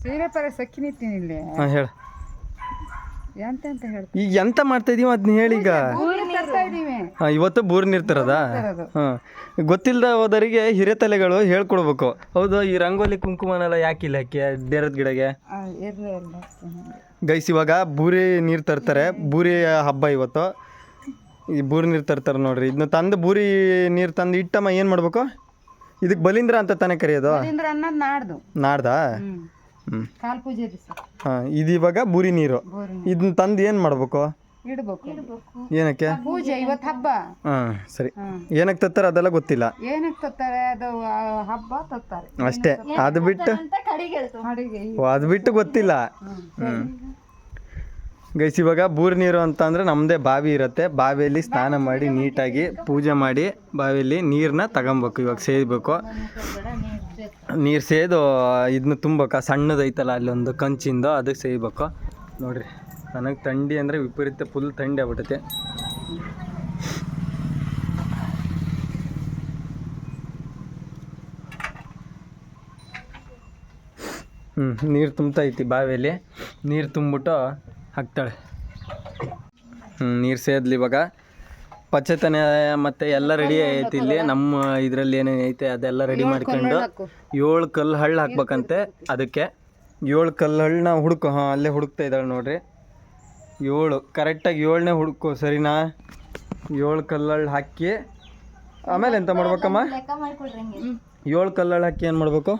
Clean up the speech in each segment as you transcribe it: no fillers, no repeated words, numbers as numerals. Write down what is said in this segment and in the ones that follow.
ಸೀರೆ ಪರ ಸಕ್ಕಿನಿತ್ತೀನಿ ಇಲ್ಲಿ. ಹಾಂ ಹೇಳು. ಎಂತ ಅಂತ ಹೇಳ್ತೀನಿ. ಈಗ ಎಂತ ಮಾಡ್ತಾ ಇದೀವಿ ಅದನ್ನ ಹೇಳಿ ಈಗ. ಹಾಂ, ಇವತ್ತು ಬೂರ್ ನೀರು ತರೋದಾ? ಹಾಂ, ಗೊತ್ತಿಲ್ಲದ ಹೋದರಿಗೆ ಹಿರೇತಲೆಗಳು ಹೇಳ್ಕೊಡ್ಬೇಕು. ಹೌದು, ಈ ರಂಗೋಲಿ ಕುಂಕುಮನೆಲ್ಲ ಯಾಕಿಲ್ಲ ಹಾಕಿ ದೇರದ ಗಿಡಗೆ? ಗೈಸ್, ಇವಾಗ ಬೂರಿ ನೀರು ತರ್ತಾರೆ. ಬೂರಿ ಹಬ್ಬ ಇವತ್ತು. ಈ ಬೂರಿ ನೀರು ತರ್ತಾರೆ ನೋಡ್ರಿ. ಇದನ್ನ ತಂದು ಬೂರಿ ನೀರು ತಂದು ಇಟ್ಟಮ್ಮ ಏನು ಮಾಡ್ಬೇಕು? ಇದಕ್ಕೆ ಬಲಿಂದ್ರ ಅಂತ ತಾನೇ ಕರೆಯೋದು? ನಾಡ್ದಾ? ಕಾಲ್ ಪೂಜೆ ದಿವಸ. ಹಾಂ, ಇದು ಇವಾಗ ಬೂರಿ ನೀರು. ಇದನ್ನ ತಂದು ಏನು ಮಾಡ್ಬೇಕು? ಇಡಬೇಕು. ಏನಕ್ಕೆ? ಪೂಜೆ ಇವತ್ತು ಹಬ್ಬ. ಹಾಂ, ಸರಿ. ಏನಕ್ಕೆ ತತ್ತಾರೆ ಅದೆಲ್ಲ ಗೊತ್ತಿಲ್ಲ. ಏನಕ್ಕೆ ತತ್ತಾರೆ? ಅದು ಹಬ್ಬ ತತ್ತಾರೆ ಅಷ್ಟೇ. ಅದು ಬಿಟ್ಟು ಅದು ಬಿಟ್ಟು ಗೊತ್ತಿಲ್ಲ. ಗೈಸ್, ಇವಾಗ ಬೂರಿ ನೀರು ಅಂತ ಅಂದರೆ ನಮ್ಮದೇ ಬಾವಿ ಇರುತ್ತೆ. ಬಾವಿಯಲ್ಲಿ ಸ್ನಾನ ಮಾಡಿ ನೀಟಾಗಿ ಪೂಜೆ ಮಾಡಿ ಬಾವಿಯಲ್ಲಿ ನೀರನ್ನ ತಗೊಬೇಕು. ಇವಾಗ ಸೇದಬೇಕು. ನೀರು ಸೇದು ಇದನ್ನ ತುಂಬಬೇಕು. ಸಣ್ಣದೈತಲ್ಲ ಅಲ್ಲೊಂದು ಕಂಚಿಂದು, ಅದಕ್ಕೆ ಸೇಯಬೇಕು. ನೋಡಿರಿ, ನನಗೆ ಥಂಡಿ ಅಂದರೆ ವಿಪರೀತ ಫುಲ್ ಥಂಡಿ ಆಗ್ಬಿಟ್ಟೈತೆ. ನೀರು ತುಂಬ್ತೈತಿ ಬಾವಿಯಲ್ಲಿ. ನೀರು ತುಂಬಿಬಿಟ್ಟು ಹಾಕ್ತಾಳೆ. ನೀರು ಸೇದ್ಲಿ ಇವಾಗ. ಪಚ್ಚತನ ಮತ್ತು ಎಲ್ಲ ರೆಡಿ ಐತಿ ಇಲ್ಲಿ. ನಮ್ಮ ಇದರಲ್ಲಿ ಏನೇನು ಐತೆ ಅದೆಲ್ಲ ರೆಡಿ ಮಾಡ್ಕೊಂಡು 7 ಕಲ್ಲು ಹಳ್ಳು ಹಾಕ್ಬೇಕಂತೆ. ಅದಕ್ಕೆ 7 ಕಲ್ಲು ಹಳ್ಳನ್ನ ಹಾಂ, ಅಲ್ಲೇ ಹುಡುಕ್ತಾ ಇದ್ದಾಳೆ ನೋಡ್ರಿ. 7 ಕರೆಕ್ಟಾಗಿ 7ನೇ ಹುಡುಕು, ಸರಿನಾ? 7 ಕಲ್ಲಳ್ಳು ಹಾಕಿ ಆಮೇಲೆ ಎಂತ ಮಾಡ್ಬೇಕಮ್ಮ? 7 ಕಲ್ಲಳ್ಳು ಹಾಕಿ ಏನು ಮಾಡಬೇಕು?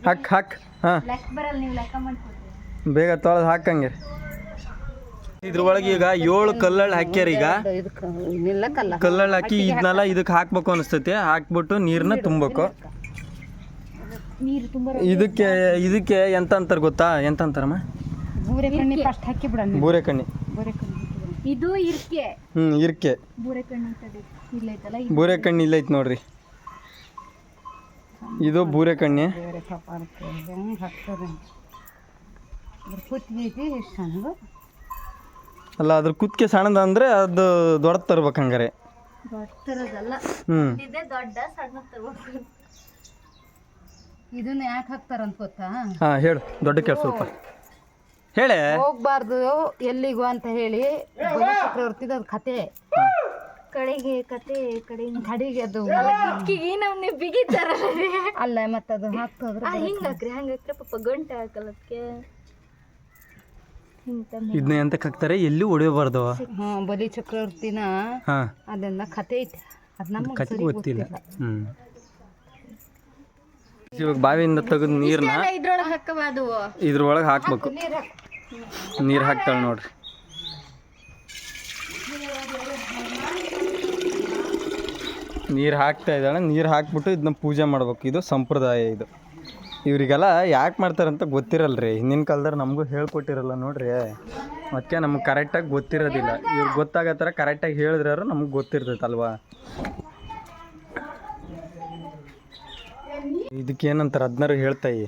ಹಾಕ್ ಹಾಂ, ಬೇಗ ತೊಳೆದು ಹಾಕಂಗೆ. ಇದ್ರೊಳಗೆ ಈಗ 7 ಕಲ್ಲಳ್ಳು ಹಾಕ್ಯಾರ. ಈಗ ಕಲ್ಲಳ್ಳು ಹಾಕಿ ಇದನ್ನೆಲ್ಲ ಇದಕ್ಕೆ ಹಾಕ್ಬೇಕು ಅನಿಸ್ತೈತಿ. ಹಾಕ್ಬಿಟ್ಟು ನೀರನ್ನ ತುಂಬಬೇಕು. ಇದಕ್ಕೆ ಎಂತ ಅಂತಾರೆ ಗೊತ್ತಾ? ಎಂತ ಅಂತಾರಮ್ಮ? ಬೂರೆಕಣ್ಣಿ. ಇದು ಇರ್ಕೆ. ಇರ್ಕೆ. ಬೂರೆಕಣ್ಣಿ ಇಲ್ಲೈತಿ ನೋಡ್ರಿ. ಇದು ಬೂರೆಕಣ್ಣಿ. ಅಲ್ಲ, ಅದ್ರ ಕುತ್ತಿಗೆ ಸಣ್ಣದ ಅಂದ್ರೆ ಅದು ದೊಡ್ಡ ತರ್ಬೇಕು ಹಂಗಾರೆ. ಇದನ್ನ ಯಾಕೆ ಹಾಕ್ತಾರಂತ ಗೊತ್ತಾ? ಹಾಂ, ಹೇಳು. ದೊಡ್ಡ ಕೆಲಸ ಸ್ವಲ್ಪ ಹೇಳೆ. ಹೋಗ್ಬಾರ್ದು ಎಲ್ಲಿಗೂ ಅಂತ ಹೇಳಿ ಚಕ್ರವರ್ತಿದ ಅದು ಕತೆ. ಕಡೆಗೆ ಕತೆ ಕಡೆಗೆ ಅದು ನಮ್ಗೆ ಬಿಗಿತಾರ. ಅಲ್ಲ, ಮತ್ತೆ ಅದು ಹಾಕ್ತದ್ರ ಹಿಂಗಾಕ್ರಿ ಪಾಪ ಗಂಟೆ ಹಾಕಲಕ್ಕೆ. ಇದನ್ನ ಎಂತಕ್ಕೆ ಹಾಕ್ತಾರೆ? ಎಲ್ಲಿ ಹೊಡೆಯಬಾರ್ದು. ಬಲಿ ಚಕ್ರವರ್ತಿನ ಅದನ್ನ ಕತೆ ಐತೆ. ಅದು ನಮ್ಗೆ ಕತೆ ಗೊತ್ತಿಲ್ಲ. ಇವಾಗ ಬಾವಿಯಿಂದ ತೆಗೆದು ನೀರನ್ನ ಇದ್ರೊಳಗೆ ಹಾಕ್ಬೇಕು. ನೀರು ಹಾಕ್ತಾಳೆ ನೋಡ್ರಿ. ನೀರು ಹಾಕ್ತಾ ಇದ್ದಾಳೆ. ನೀರು ಹಾಕ್ಬಿಟ್ಟು ಇದನ್ನ ಪೂಜೆ ಮಾಡ್ಬೇಕು. ಇದು ಸಂಪ್ರದಾಯ. ಇದು ಇವರಿಗೆಲ್ಲ ಯಾಕೆ ಮಾಡ್ತಾರಂತ ಗೊತ್ತಿರಲ್ರಿ. ಹಿಂದಿನ ಕಾಲದಲ್ಲಿ ನಮಗೂ ಹೇಳ್ಕೊಟ್ಟಿರಲ್ಲ ನೋಡ್ರಿ. ಅದಕ್ಕೆ ನಮ್ಗೆ ಕರೆಕ್ಟಾಗಿ ಗೊತ್ತಿರೋದಿಲ್ಲ. ಇವ್ರಿಗೆ ಗೊತ್ತಾಗೋ ಥರ ಕರೆಕ್ಟಾಗಿ ಹೇಳಿದ್ರಾರು ನಮ್ಗೆ ಗೊತ್ತಿರ್ತೈತಲ್ವಾ. ಇದಕ್ಕೆ ಏನಂತಾರೆ ಅದನ್ನಾರು ಹೇಳ್ತಾಯಿ.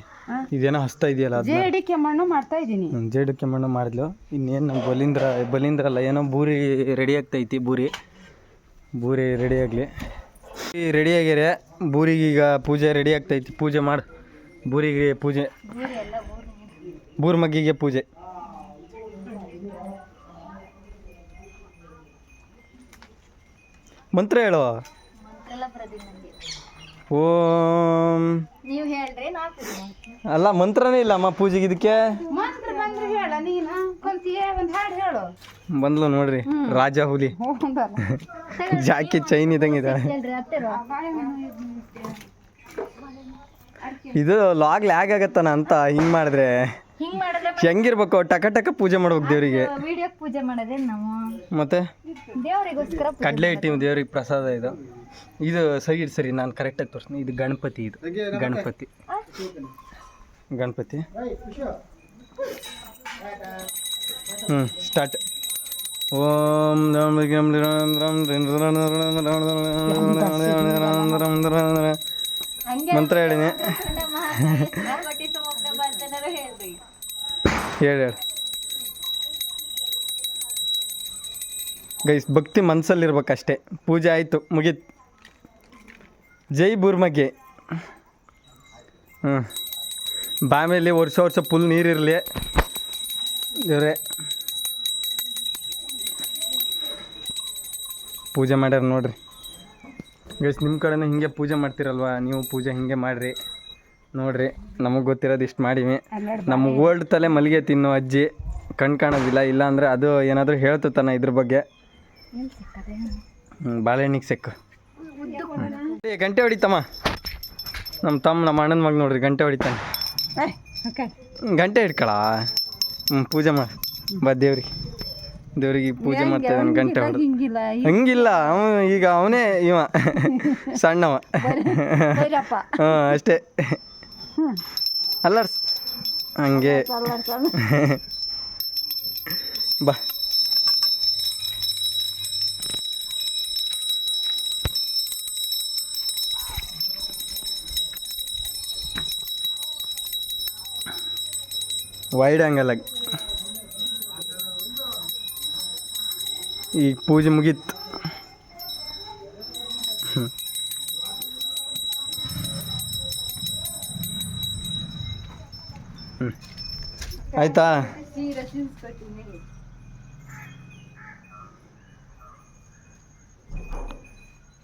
ಇದೇನೋ ಹಸ್ತಾ ಇದೆಯಲ್ಲ, ಜೇಡಿಕೆ ಮಣ್ಣು ಮಾಡ್ತಾ ಇದ್ದೀನಿ. ಜೇಡಿಕೆ ಮಣ್ಣು ಮಾಡಿದ್ಲು. ಇನ್ನೇನು ನಮ್ಮ ಬಲಿಂದ್ರ ಅಲ್ಲ, ಏನೋ ಬೂರಿ ರೆಡಿ ಆಗ್ತೈತಿ. ಬೂರಿ ರೆಡಿ ಆಗಲಿ. ರೆಡಿ ಆಗ್ಯಾರೆ. ಬೂರಿಗೀಗ ಪೂಜೆ ರೆಡಿ ಆಗ್ತೈತಿ. ಪೂಜೆ ಮಾಡು. ಬೂರಿಗೆ ಪೂಜೆ, ಬೂರ್ ಮಗ್ಗಿಗೆ ಪೂಜೆ. ಮಂತ್ರ ಹೇಳು. ಓಂ. ಅಲ್ಲ, ಮಂತ್ರನೇ ಇಲ್ಲ ಅಮ್ಮ ಪೂಜೆಗೆ. ಇದಕ್ಕೆ ಬಂದ್ಲು ನೋಡ್ರಿ ರಾಜ ಹುಲಿ. ಜಾಕಿ ಚೈನ್ ಇದ್ದಂಗಿದ್ದಾಳೆ. ಇದು ಲಾಗ್ ಲ್ಯಾಗ್ ಆಗತ್ತಾನ ಅಂತ ಹಿಂಗ್ ಮಾಡಿದ್ರೆ ಹೆಂಗಿರ್ಬೇಕು? ಟಕ ಪೂಜೆ ಮಾಡ್ಬೇಕು ದೇವ್ರಿಗೆ. ಪೂಜೆ ಮಾಡೋದೇ ನಾವು. ಮತ್ತೆ ದೇವರಿಗೋಸ್ಕರ ಕಡಲೆ ಇಟ್ಟಿವಿ ದೇವ್ರಿಗೆ ಪ್ರಸಾದ. ಇದು ಸರಿ ನಾನು ಕರೆಕ್ಟಾಗಿ ತೋರಿಸ್ತೀನಿ. ಇದು ಗಣಪತಿ. ಇದು ಗಣಪತಿ. ಸ್ಟಾರ್ಟ್. ಓಂ ಮಂತ್ರ ಹೇಳಿನಿ. ಹೇಳಿ ಗೈಸ್, ಭಕ್ತಿ ಮನಸ್ಸಲ್ಲಿರ್ಬೇಕಷ್ಟೇ. ಪೂಜೆ ಆಯಿತು, ಮುಗೀತು. ಜೈ ಬೂರ್ಮಗೆ. ಹ್ಞೂ ಬಾವಿಯಲ್ಲಿ ವರ್ಷ ವರ್ಷ ಫುಲ್ ನೀರಿರಲಿ ದೇವ್ರೆ. ಪೂಜೆ ಮಾಡ್ಯಾರ ನೋಡ್ರಿ ಗೈಸ್. ನಿಮ್ಮ ಕಡೆನೂ ಹಿಂಗೆ ಪೂಜೆ ಮಾಡ್ತೀರಲ್ವ, ನೀವು ಪೂಜೆ ಹಿಂಗೆ ಮಾಡಿರಿ ನೋಡ್ರಿ. ನಮಗೆ ಗೊತ್ತಿರೋದು ಇಷ್ಟು ಮಾಡೀವಿ. ನಮ್ಮ ಓಲ್ಡ್ ತಲೆ ಮಲ್ಲಿಗೆ ತಿನ್ನೋ ಅಜ್ಜಿ ಕಣ್ ಕಾಣೋದಿಲ್ಲ, ಇಲ್ಲ ಅಂದರೆ ಅದು ಏನಾದರೂ ಹೇಳ್ತಾನ ಇದ್ರ ಬಗ್ಗೆ. ಬಾಳೆಹಣ್ಣಿಗೆ ಸೆಕ್ಕು ಗಂಟೆ ಹೊಡಿತಮ್ಮ. ನಮ್ಮ ಅಣ್ಣನ ಮಗ ನೋಡ್ರಿ ಗಂಟೆ ಹೊಡಿತಾನೆ. ಗಂಟೆ ಹಿಡ್ಕೊಳ. ಪೂಜೆ ಮಾಡಿ ಬಾ ದೇವ್ರಿಗೆ ಪೂಜೆ ಮಾಡ್ತಾ ಇದ್ದಾನೆ. ಗಂಟೆ ಹೊಡೆದು ಹಂಗಿಲ್ಲ, ಈಗ ಅವನೇ ಇವ ಸಣ್ಣವ. ಹಾಂ ಅಷ್ಟೇ ಅಲ್ಲಾಡ್ಸ್ ಹಂಗೆ ಬಾ. ವೈಡ್ ಆ್ಯಂಗಲ್ ಆಗಿ ಈಗ ಪೂಜೆ ಮುಗೀತು. ಆಯ್ತಾ?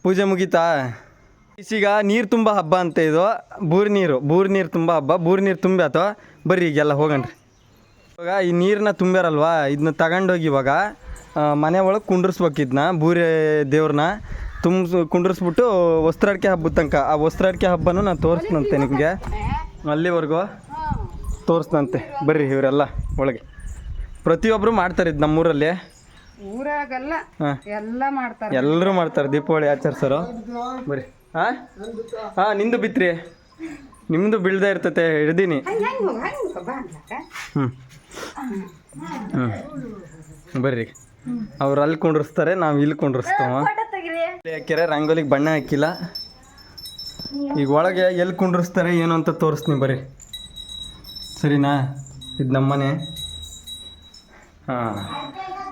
ಪೂಜೆ ಮುಗೀತಾ? ಈಗ ನೀರು ತುಂಬ ಹಬ್ಬ ಅಂತ ಇದು. ಬೂರ್ ನೀರು ತುಂಬ ಹಬ್ಬ. ಬೂರ್ ನೀರು ತುಂಬಿ ಆತೋ. ಬರ್ರಿ ಈಗೆಲ್ಲ ಹೋಗಣ್ರಿ. ಇವಾಗ ಈ ನೀರನ್ನ ತುಂಬ್ಯಾರಲ್ವಾ, ಇದನ್ನ ತಗೊಂಡೋಗಿ ಇವಾಗ ಮನೆ ಒಳಗೆ ಕುಂಡ್ರಿಸ್ಬೇಕು. ಇದನ್ನ ಬೂರೆ ದೇವ್ರನ್ನ ಕುಂಡ್ರಿಸ್ಬಿಟ್ಟು ವಸ್ತ್ರಾಡಿಕೆ ಹಬ್ಬದ ತನಕ. ಆ ವಸ್ತ್ರಾಡಿಕೆ ಹಬ್ಬನೂ ನಾನು ತೋರಿಸ್ನಂತೆ ನಿಮಗೆ. ಅಲ್ಲಿವರೆಗೂ ತೋರಿಸ್ನಂತೆ. ಬರ್ರಿ ಇವರೆಲ್ಲ ಒಳಗೆ. ಪ್ರತಿಯೊಬ್ಬರು ಮಾಡ್ತಾರೆ ಇದು ನಮ್ಮೂರಲ್ಲಿ. ಊರಾಗಲ್ಲ ಎಲ್ಲ ಮಾಡ್ತಾರೆ, ಎಲ್ಲರೂ ಮಾಡ್ತಾರೆ ದೀಪಾವಳಿ ಆಚರಿಸೋರು. ಬರ್ರಿ. ಹಾಂ ನಿಂದು ಬಿತ್ರಿ, ನಿಮ್ಮದು ಬೀಳ್ದೇ ಇರ್ತತೆ. ಹಿಡ್ದೀನಿ. ಬರ್ರಿ. ಅವ್ರು ಅಲ್ಲಿ ಕುಂಡ್ರಿಸ್ತಾರೆ, ನಾವು ಇಲ್ಲಿ ಕುಂಡ್ರಿಸ್ತಾವ. ಯಾಕೆರೆ ರಂಗೋಲಿಗೆ ಬಣ್ಣ ಹಾಕಿಲ್ಲ. ಈಗ ಒಳಗೆ ಎಲ್ಲಿ ಕುಂಡ್ರಿಸ್ತಾರೆ ಏನು ಅಂತ ತೋರಿಸ್ತೀನಿ ಬರ್ರಿ. ಸರಿನಾ? ಇದು ನಮ್ಮನೆ. ಹಾಂ,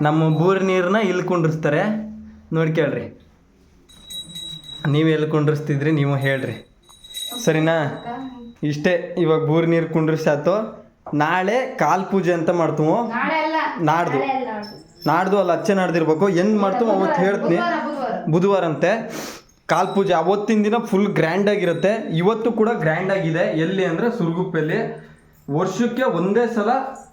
ನಮ್ಮ ಬೂರ್ ನೀರನ್ನ ಇಲ್ಲಿ ಕುಂಡ್ರಿಸ್ತಾರೆ. ನೋಡ್ಕೇಳ್ರಿ, ನೀವು ಎಲ್ಲಿ ಕುಂಡ್ರಿಸ್ತಿದ್ರಿ ನೀವು ಹೇಳ್ರಿ. ಸರಿನಾ? ಇಷ್ಟೇ. ಇವಾಗ ಬೂರ್ ನೀರು ಕುಂಡ್ರಿಸಾತು. ನಾಳೆ ಕಾಲ್ ಪೂಜೆ ಅಂತ ಮಾಡ್ತೀವಿ. ನಾಡ್ದು ಅಲ್ಲ, ಅಚ್ಚೆ ನಾಡ್ದಿರ್ಬೇಕು. ಎಂದು ಮಾಡ್ತೀವಿ ಅವತ್ತು ಹೇಳ್ತೀನಿ. ಬುಧವಾರ ಅಂತೆ ಕಾಲ್ ಪೂಜೆ. ಅವತ್ತಿನ ದಿನ ಫುಲ್ ಗ್ರ್ಯಾಂಡಾಗಿರುತ್ತೆ. ಇವತ್ತು ಕೂಡ ಗ್ರ್ಯಾಂಡಾಗಿದೆ. ಎಲ್ಲಿ ಅಂದರೆ ಸುರ್ಗುಪ್ಪಲ್ಲಿ. ವರ್ಷಕ್ಕೆ ಒಂದೇ ಸಲ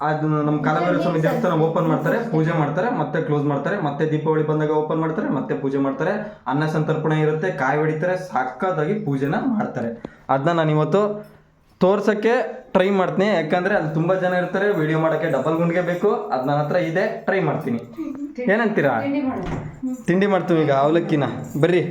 ಅದು ನಮ್ಮ ಕಾಲಭೈರವ ಸ್ವಾಮಿ ದೇವಸ್ಥಾನ ಓಪನ್ ಮಾಡ್ತಾರೆ, ಪೂಜೆ ಮಾಡ್ತಾರೆ, ಮತ್ತೆ ಕ್ಲೋಸ್ ಮಾಡ್ತಾರೆ. ಮತ್ತೆ ದೀಪಾವಳಿ ಬಂದಾಗ ಓಪನ್ ಮಾಡ್ತಾರೆ, ಮತ್ತೆ ಪೂಜೆ ಮಾಡ್ತಾರೆ. ಅನ್ನ ಸಂತರ್ಪಣೆ ಇರುತ್ತೆ, ಕಾಯಿ ಹೊಡಿತಾರೆ, ಸಕ್ಕತ್ತಾಗಿ ಪೂಜೆನ ಮಾಡ್ತಾರೆ. ಅದನ್ನ ನಾನು ಇವತ್ತು ತೋರ್ಸೋಕ್ಕೆ ಟ್ರೈ ಮಾಡ್ತೀನಿ. ಯಾಕಂದರೆ ಅಲ್ಲಿ ತುಂಬ ಜನ ಇರ್ತಾರೆ, ವಿಡಿಯೋ ಮಾಡೋಕ್ಕೆ ಡಬಲ್ ಗುಂಡಿಗೆ ಬೇಕು. ಅದು ನನ್ನ ಹತ್ರ ಇದೆ, ಟ್ರೈ ಮಾಡ್ತೀನಿ. ಏನಂತೀರಾ? ತಿಂಡಿ ಮಾಡ್ತೀವಿ ಈಗ ಅವಲಕ್ಕಿನ. ಬರ್ರಿ.